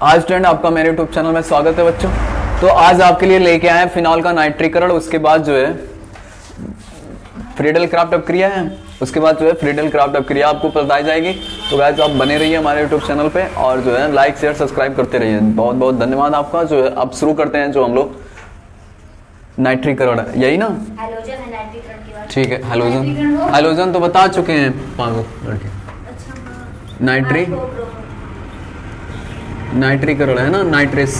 आज स्टूडेंट आपका मेरे यूट्यूब चैनल में स्वागत है बच्चों। तो आज आपके लिए लेके आए हैं फिनॉल का नाइट्रीकरण, उसके बाद जो है फ्रीडल क्राफ्ट अपक्रिया है, उसके बाद जो है फ्रीडल क्राफ्ट अपक्रिया आपको बताई जाएगी। तो गाइस आप बने रहिए हमारे यूट्यूब चैनल पे और जो है लाइक शेयर सब्सक्राइब करते रहिए। बहुत बहुत धन्यवाद आपका। जो है अब शुरू करते हैं जो हम लोग नाइट्रीकरण, यही ना? हैलोजन है नाइट्रीकरण की बात। ठीक है, हैलोजन हैलोजन तो बता चुके हैं पागल लड़के। नाइट्री नाइट्रीकरण है ना, नाइट्रेस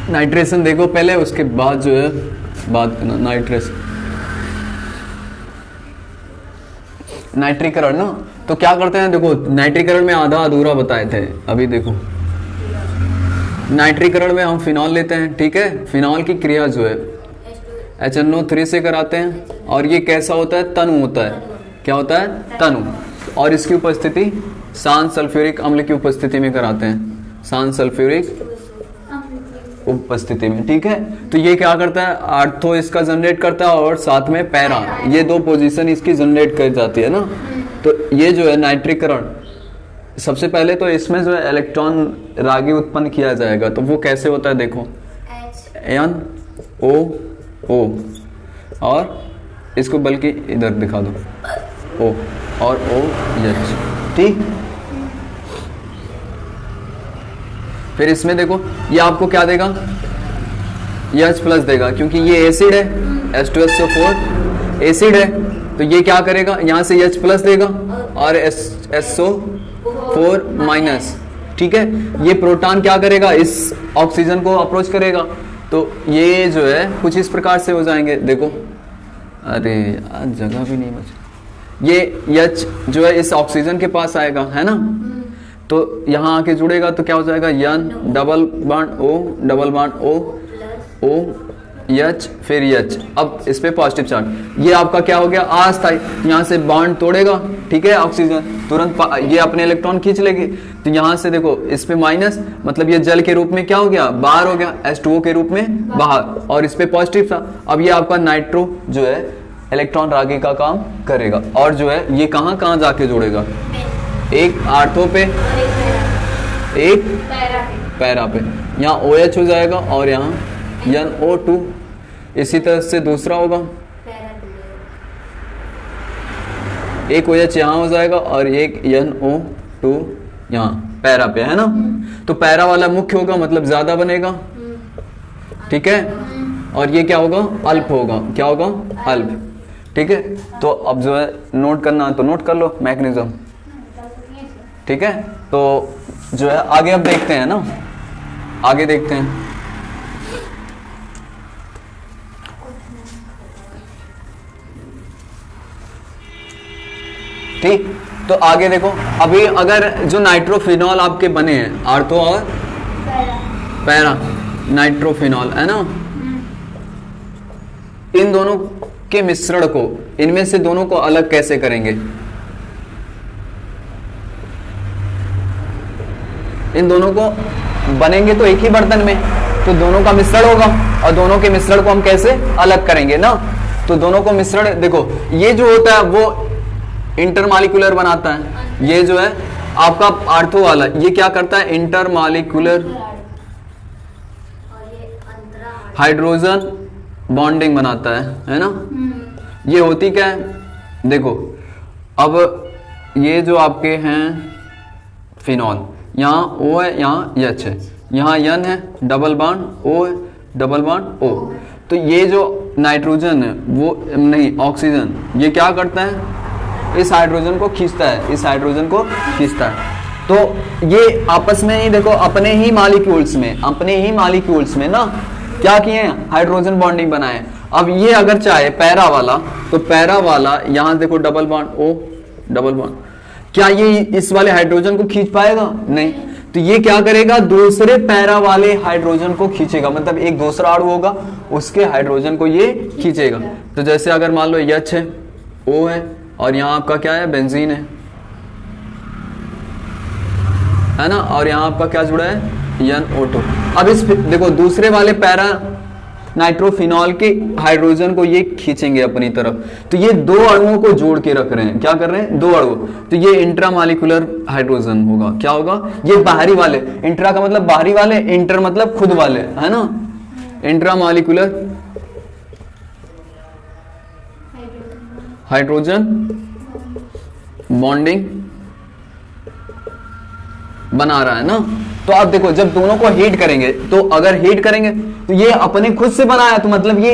नाइट्रेशन देखो पहले, उसके बाद जो है बात करना नाइट्रेस नाइट्रीकरण ना। तो क्या करते हैं देखो, नाइट्रीकरण में आधा अधूरा बताए थे। अभी देखो नाइट्रीकरण में हम फिनॉल लेते हैं, ठीक है। फिनॉल की क्रिया जो है HNO3 से कराते हैं और ये कैसा होता है? तनु होता है। क्या होता है? तनु। और इसकी उपस्थिति शांत सल्फ्यूरिक अम्ल की उपस्थिति में कराते हैं, शांत सल्फ्यूरिक उपस्थिति में, ठीक है। तो ये क्या करता है? आर्थो इसका जनरेट करता है और साथ में पैरा, ये दो पोजीशन इसकी जनरेट कर जाती है ना। तो ये जो है नाइट्रीकरण, सबसे पहले तो इसमें जो है इलेक्ट्रॉन रागी उत्पन्न किया जाएगा। तो वो कैसे होता है देखो, NO और इसको बल्कि इधर दिखा दो, O और OH, ठीक। फिर इसमें देखो ये आपको क्या देगा? H प्लस देगा, क्योंकि ये एसिड है, H2SO4 एसिड है। तो ये क्या करेगा? यहाँ से H प्लस देगा और SO4 माइनस, ठीक है। ये प्रोटॉन क्या करेगा? इस ऑक्सीजन को अप्रोच करेगा। तो ये जो है कुछ इस प्रकार से हो जाएंगे, देखो। अरे यार जगह भी नहीं बची। ये H जो है इस ऑक्सीजन के पास आएगा, है ना। तो यहाँ आके जुड़ेगा तो क्या हो जाएगा? N double bond O double bond O H फिर H। अब इस पे पॉजिटिव चार्ज, ये आपका क्या हो गया? अस्थायी। यहाँ से बॉन्ड तोड़ेगा, ठीक है, ऑक्सीजन तुरंत ये अपने इलेक्ट्रॉन खींच लेगी। तो यहाँ से देखो इस पे माइनस, मतलब ये जल के रूप में क्या हो गया? बाहर हो गया, H2O के रूप में बाहर, और इस पे पॉजिटिव था। अब ये आपका नाइट्रो जो है इलेक्ट्रॉन रागी का काम करेगा और जो है ये कहाँ कहाँ जाके जुड़ेगा? एक आर्थो पे, एक पैरा पे। यहाँ OH हो जाएगा और यहाँ NO2। इसी तरह से दूसरा होगा, एक OH यहाँ हो जाएगा और एक NO2 यहाँ पैरा पे, है ना। तो पैरा वाला मुख्य होगा, मतलब ज्यादा बनेगा, ठीक है। और ये क्या होगा? अल्प होगा। क्या होगा? अल्प, ठीक है। तो अब जो है नोट करना है तो नोट कर लो मैकेनिज्म, ठीक है। तो जो है आगे अब देखते हैं ना, आगे देखते हैं। ठीक, तो आगे देखो। अभी अगर जो नाइट्रोफिनॉल आपके बने हैं, आर्थो और पैरा नाइट्रोफिनॉल, है ना, इन दोनों के मिश्रण को, इनमें से दोनों को अलग कैसे करेंगे? इन दोनों को बनेंगे तो एक ही बर्तन में, तो दोनों का मिश्रण होगा और दोनों के मिश्रण को हम कैसे अलग करेंगे ना। तो दोनों को मिश्रण देखो, ये जो होता है वो इंटरमॉलिक्यूलर बनाता है। ये जो है आपका आर्थो वाला, ये क्या करता है? इंटरमॉलिक्यूलर हाइड्रोजन बॉन्डिंग बनाता है ना। ये होती क्या है देखो, अब ये जो आपके हैं फिनॉल, यहाँ O है, यहाँ H है, यहाँ N है, डबल बॉन्ड O है, डबल बॉन्ड O। तो ये जो नाइट्रोजन है वो नहीं, ऑक्सीजन, ये क्या करता है? इस हाइड्रोजन को खींचता है, इस हाइड्रोजन को खींचता है। तो ये आपस में ही देखो, अपने ही मॉलिक्यूल्स में ना क्या किए हैं? हाइड्रोजन बॉन्डिंग बनाए। अब ये अगर चाहे पैरा वाला, तो पैरा वाला यहाँ देखो double bond O double bond, क्या ये इस वाले हाइड्रोजन को खींच पाएगा? नहीं। तो ये क्या करेगा? दूसरे पैरा वाले हाइड्रोजन को खींचेगा, मतलब एक दूसरा अणु होगा उसके हाइड्रोजन को ये खींचेगा। तो जैसे अगर मान लो H है, O है और यहाँ आपका क्या है? बेंजीन है ना, और यहाँ आपका क्या जुड़ा है? NO2। अब इस देखो दूसरे वाले पैरा नाइट्रोफिनॉल के हाइड्रोजन को ये खींचेंगे अपनी तरफ। तो ये दो अणुओं को जोड़ के रख रहे हैं, क्या कर रहे हैं, दो अणु। तो ये इंट्रामॉलिक्यूलर हाइड्रोजन होगा, क्या होगा, ये बाहरी वाले, इंट्रा का मतलब बाहरी वाले, इंटर मतलब खुद वाले, है ना, इंट्रामॉलिक्यूलर हाइड्रोजन बॉन्डिंग बना रहा है ना। तो आप देखो जब दोनों को हीट करेंगे, तो अगर हीट करेंगे तो ये अपने खुद से बनाया, तो मतलब ये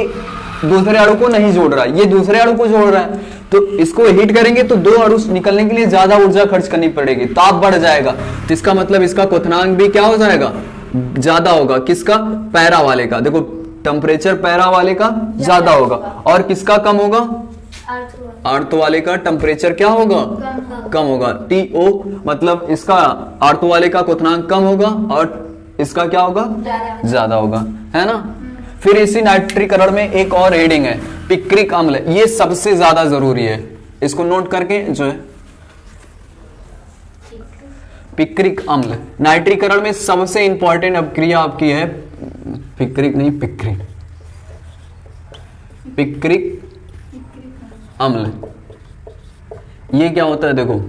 दूसरे अणु को नहीं जोड़ रहा है, ये दूसरे अणु को जोड़ रहा है। तो इसको हीट करेंगे तो दो अणु निकलने के लिए ज्यादा ऊर्जा खर्च करनी पड़ेगी, ताप बढ़ जाएगा। तो इसका मतलब इसका क्वथनांक भी क्या हो जाएगा, ज्यादा होगा। किसका, पैरा वाले का। देखो टेम्परेचर पैरा वाले का ज्यादा होगा, और किसका कम होगा, आर्थो वाले का टेम्परेचर क्या होगा, कम होगा। TO मतलब इसका आर्थो वाले का क्वथनांक कम होगा और इसका क्या होगा, ज्यादा होगा, है ना। फिर इसी नाइट्रीकरण में एक और हेडिंग है, पिक्रिक अम्ल। ये सबसे ज्यादा जरूरी है, इसको नोट करके जो है, पिक्रिक अम्ल नाइट्रीकरण में सबसे इंपॉर्टेंट अभिक्रिया आपकी है, पिक्रिक नहीं पिक्रिक, पिक्रिक अम्ल। ये क्या होता है, देखो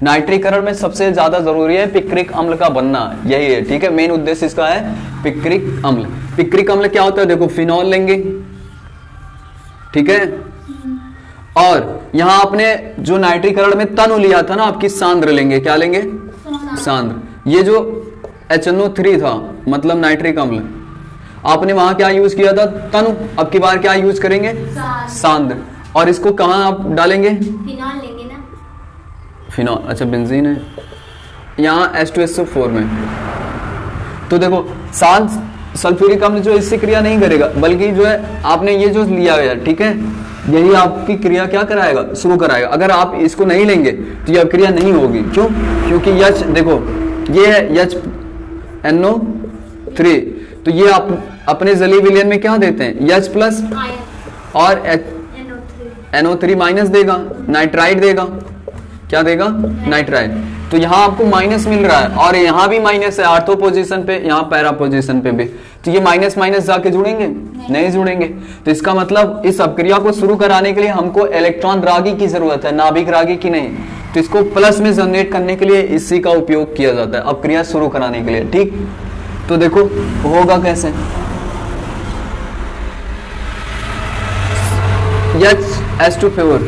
नाइट्रीकरण में सबसे ज्यादा जरूरी है पिक्रिक अम्ल का बनना, यही है, ठीक है, मेन उद्देश्य इसका है पिक्रिक अम्ल। पिक्रिक अम्ल क्या होता है, देखो फिनॉल लेंगे, ठीक है, और यहां आपने जो नाइट्रीकरण में तनु लिया था ना, आपकी सांद्र लेंगे, क्या लेंगे, सांद्र। ये जो HNO3 था मतलब नाइट्रिक अम्ल, आपने वहां क्या यूज किया था, तनु। अब की बार क्या यूज करेंगे, सांद्र। और इसको कहां आप डालेंगे, फिनॉल लेंगे ना, फिनॉल, अच्छा बेंजीन है यहाँ H2SO4 में। तो देखो सांद्र सल्फ्यूरिक अम्ल जो इससे क्रिया नहीं करेगा, बल्कि जो है आपने ये जो लिया है, ठीक है, यही आपकी क्रिया क्या कराएगा, शुरू कराएगा। अगर आप इसको नहीं लेंगे तो यह क्रिया नहीं होगी। क्यों, क्योंकि H देखो ये है HNO3, तो ये आप अपने जलीय विलयन में क्या देते हैं, H प्लस और NO3 माइनस देगा, नाइट्राइड देगा, क्या देगा, नाइट्राइड। तो यहाँ आपको माइनस मिल रहा है, और यहाँ भी माइनस है, आर्थो पोजीशन पे, यहाँ पैरा पोजीशन पे भी। तो ये माइनस माइनस जाके जुड़ेंगे, नहीं जुड़ेंगे। तो इसका मतलब इस अपक्रिया को शुरू कराने के लिए हमको इलेक्ट्रॉन रागी की जरूरत है, नाभिक रागी की नहीं। तो इसको प्लस में जनरेट करने के लिए इसी का उपयोग किया जाता है अपक्रिया शुरू कराने के लिए, ठीक। तो देखो होगा कैसे, H2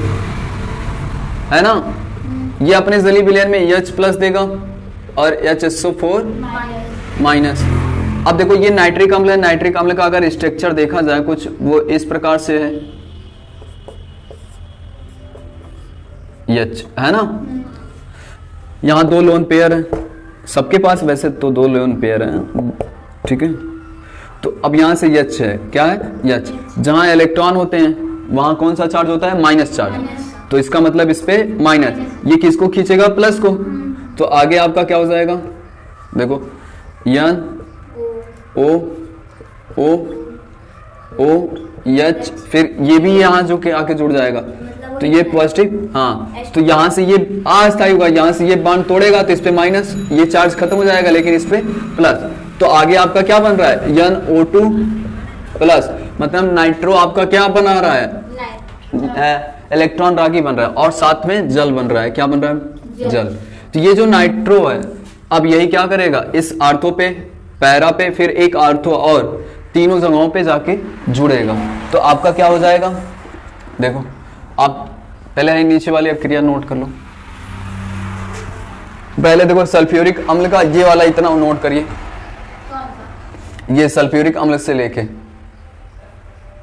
है ना, ये अपने जलीय विलयन में H प्लस देगा और HSO4 माइनस। अब देखो ये नाइट्रिक अम्ल है, नाइट्रिक अम्ल का अगर स्ट्रक्चर देखा जाए कुछ वो इस प्रकार से है, H है ना, यहाँ दो लोन पेयर है, सबके पास वैसे तो दो लोन पेयर है, ठीक है। तो अब यहां से H है, क्या है, H। जहां इलेक्ट्रॉन होते हैं वहां कौन सा चार्ज होता है, माइनस चार्ज। तो इसका मतलब इस पे माइनस, ये किसको खींचेगा, प्लस को। तो आगे आपका क्या हो जाएगा, देखो N O O O H, फिर ये भी यहाँ जो के आके जुड़ जाएगा, तो ये पॉजिटिव, हाँ। तो यहाँ से ये अस्थायी होगा, यहाँ से ये बॉन्ड तोड़ेगा तो इस पे माइनस, ये चार्ज खत्म हो जाएगा, लेकिन इस पे प्लस। तो आगे आपका क्या बन रहा है, NO2 प्लस, मतलब नाइट्रो आपका क्या बना रहा है, इलेक्ट्रॉन रागी बन रहा है, और साथ में जल बन रहा है, क्या बन रहा है, जल। तो ये जो नाइट्रो है, अब यही क्या करेगा, इस आर्थो पे, पैरा पे, फिर एक आर्थो और तीनों जगहों पे जाके जुड़ेगा। तो आपका क्या हो जाएगा, देखो आप पहले नीचे वाली अभिक्रिया नोट कर लो। पहले देखो सल्फ्यूरिक अम्ल का ये वाला इतना नोट करिए, ये सल्फ्यूरिक अम्ल से लेके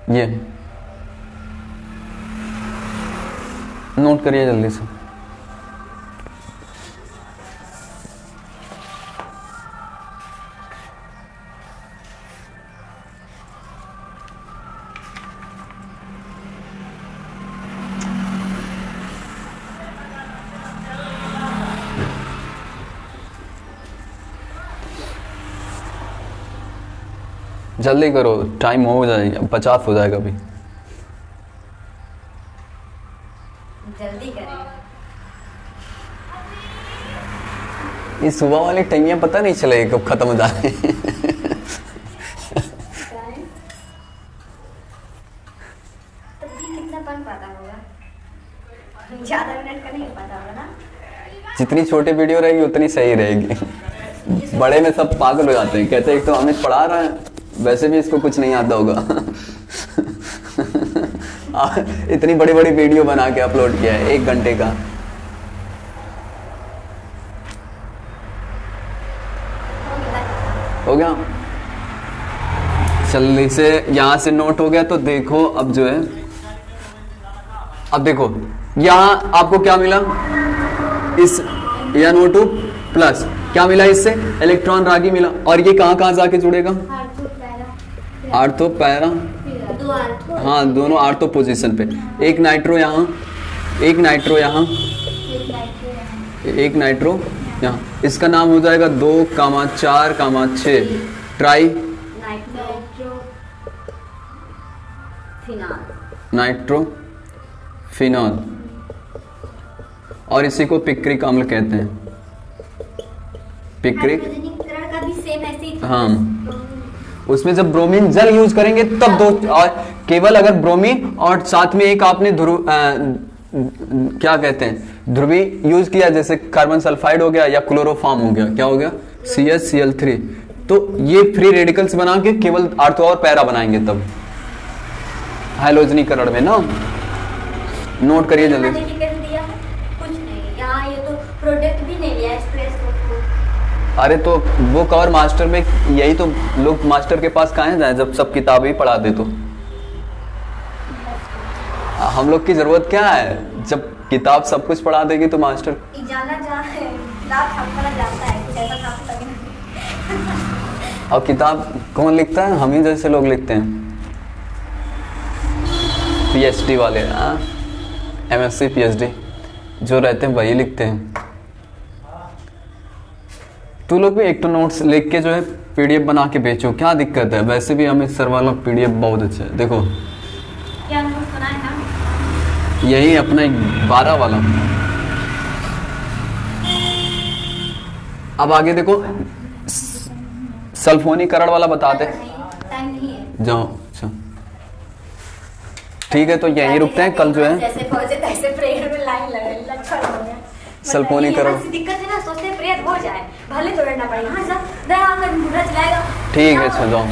ये नोट करिए जल्दी से। जल्दी करो, टाइम हो जाएगा, 50 हो जाएगा अभी। जल्दी करें, ये सुबह वाली टाइमियां पता नहीं चलेगी कब खत्म हो जाए। जितनी छोटी वीडियो रहेगी उतनी सही रहेगी। बड़े में सब पागल हो जाते हैं, कहते हैं एक तो अमित पढ़ा रहा है, वैसे भी इसको कुछ नहीं आता होगा। इतनी बड़ी बड़ी वीडियो बना के अपलोड किया है 1 घंटे का। हो गया, जल्दी से यहां से नोट हो गया। तो देखो अब जो है, अब देखो यहां आपको क्या मिला, इस NO2 प्लस क्या मिला, इससे इलेक्ट्रॉन रागी मिला। और ये कहां कहां जाके जुड़ेगा, आर्थो पैरा, हाँ दोनों आर्थो पोजीशन पे। एक नाइट्रो यहाँ, एक नाइट्रो यहाँ, एक नाइट्रो यहाँ। इसका नाम हो जाएगा 2,4,6 ट्राई नाइट्रो फिनॉल, और इसी को पिक्रिक अम्ल कहते हैं। पिक्रिक, का भी सेम ऐसे ही। हाँ, उसमें जब ब्रोमीन जल यूज करेंगे तब दो, और केवल अगर ब्रोमीन और साथ में एक आपने क्या कहते हैं ध्रुवी यूज किया, जैसे कार्बन सल्फाइड हो गया या क्लोरोफॉर्म हो गया, क्या हो गया CH-Cl3, तो ये फ्री रेडिकल्स बना के केवल आर्थो और पैरा बनाएंगे तब हाइलोजनीकरण में ना। नोट करिए जल्दी। कुछ नहीं यहाँ, ये तो प्रोडक्ट भी नहीं लिया एक्सप्रेस। अरे तो वो कवर मास्टर में यही तो लोग मास्टर के पास कहाँ जाए जब सब किताब ही पढ़ा दे। तो हम लोग की जरूरत क्या है, जब किताब सब कुछ पढ़ा देगी तो मास्टर और किताब कौन लिखता है, हम ही जैसे लोग लिखते हैं, PhD वाले, MSc PhD जो रहते हैं वही लिखते हैं। तू लोग भी एक तो नोट्स लिख के जो है PDF बना के बेचो, क्या दिक्कत है। वैसे भी अमित सर वाला PDF बहुत अच्छा है। देखो क्या नोट्स बनाए हम, यही अपना 12 वाला। अब आगे देखो सल्फोनीकरण वाला बताते टाइम नहीं है। जाओ, अच्छा ठीक है, तो यहीं रुकते हैं। कल जो है जैसे फौजे तैसे प्रेयर में लाइन लगा, लक्षण हो गया। सल्फोनीकरण दिक्कत है ना, सोचते प्रेयर हो जाए, भले तो रहना पड़ेगा। हाँ सब दया कर, बुरा चलाएगा। ठीक है, अच्छा जाओ।